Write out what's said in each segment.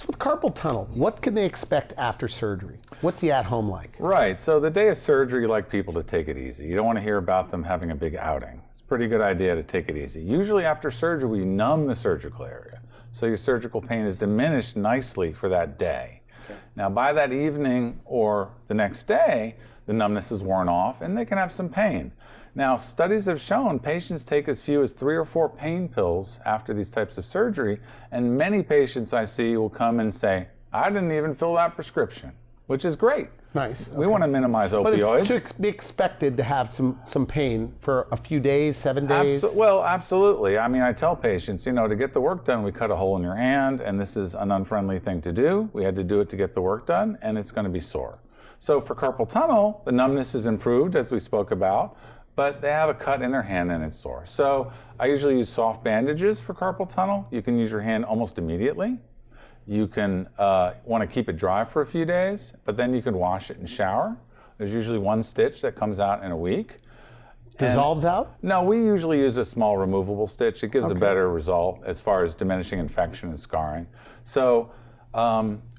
So with carpal tunnel, what can they expect after surgery? What's the at-home like? Right, so the day of surgery, you like people to take it easy. You don't want to hear about them having a big outing. It's a pretty good idea to take it easy. Usually after surgery, we numb the surgical area. So your surgical pain is diminished nicely for that day. Okay. Now by that evening or the next day, the numbness is worn off and they can have some pain. Now, studies have shown patients take as few as 3 or 4 pain pills after these types of surgery, and many patients I see will come and say, I didn't even fill that prescription, which is great. Nice. We want to minimize opioids. But it should be expected to have some pain for a few days, 7 days? Well, absolutely. I mean, I tell patients, you know, to get the work done, we cut a hole in your hand, and this is an unfriendly thing to do. We had to do it to get the work done, and it's going to be sore. So for carpal tunnel, the numbness is improved, as we spoke about, but they have a cut in their hand and it's sore. So I usually use soft bandages for carpal tunnel. You can use your hand almost immediately. You can want to keep it dry for a few days, but then you can wash it and shower. There's usually 1 stitch that comes out in a week. Dissolves out? No, we usually use a small removable stitch. It gives a better result as far as diminishing infection and scarring. So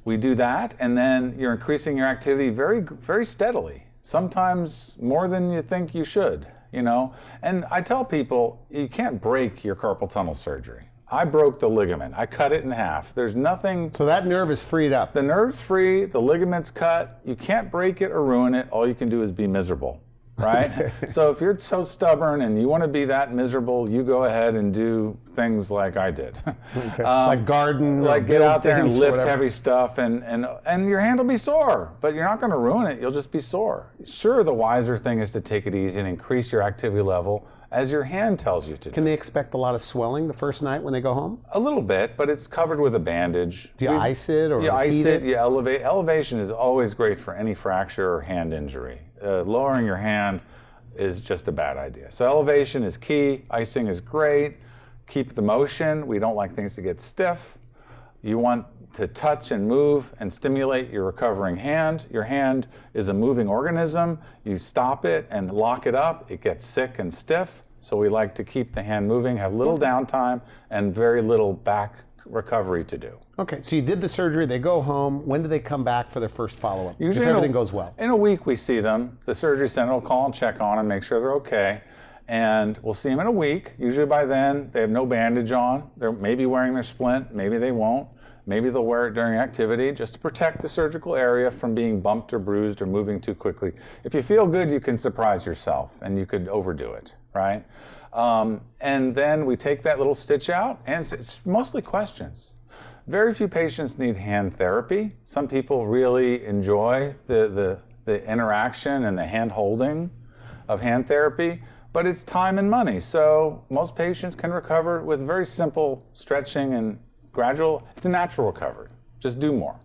we do that, and then you're increasing your activity very, very steadily. Sometimes more than you think you should, you know? And I tell people, you can't break your carpal tunnel surgery. I broke the ligament. I cut it in half. There's nothing... So that nerve is freed up. The nerve's free, the ligament's cut. You can't break it or ruin it. All you can do is be miserable, right? So if you're so stubborn and you want to be that miserable, you go ahead and do things like I did. Okay. Like garden, like get out there and lift heavy stuff, and your hand will be sore, but you're not going to ruin it. You'll just be sore. Sure, the wiser thing is to take it easy and increase your activity level as your hand tells you to. Can they expect a lot of swelling the first night when they go home? A little bit, but it's covered with a bandage. Do you ice it or you ice it? You elevate. Elevation is always great for any fracture or hand injury. Lowering your hand is just a bad idea. So elevation is key. Icing is great. Keep the motion. We don't like things to get stiff. You want to touch and move and stimulate your recovering hand. Your hand is a moving organism. You stop it and lock it up, it gets sick and stiff. So we like to keep the hand moving, have little downtime, and very little back recovery to do. Okay, so you did the surgery, they go home. When do they come back for their first follow-up? Usually if everything goes well. In a week we see them. The surgery center will call and check on them, make sure they're okay. And we'll see them in a week. Usually by then, they have no bandage on. They're maybe wearing their splint, maybe they won't. Maybe they'll wear it during activity just to protect the surgical area from being bumped or bruised or moving too quickly. If you feel good, you can surprise yourself and you could overdo it, right? And then we take that little stitch out, and it's mostly questions. Very few patients need hand therapy. Some people really enjoy the interaction and the hand holding of hand therapy, but it's time and money. So most patients can recover with very simple stretching and gradual. It's a natural recovery. Just do more.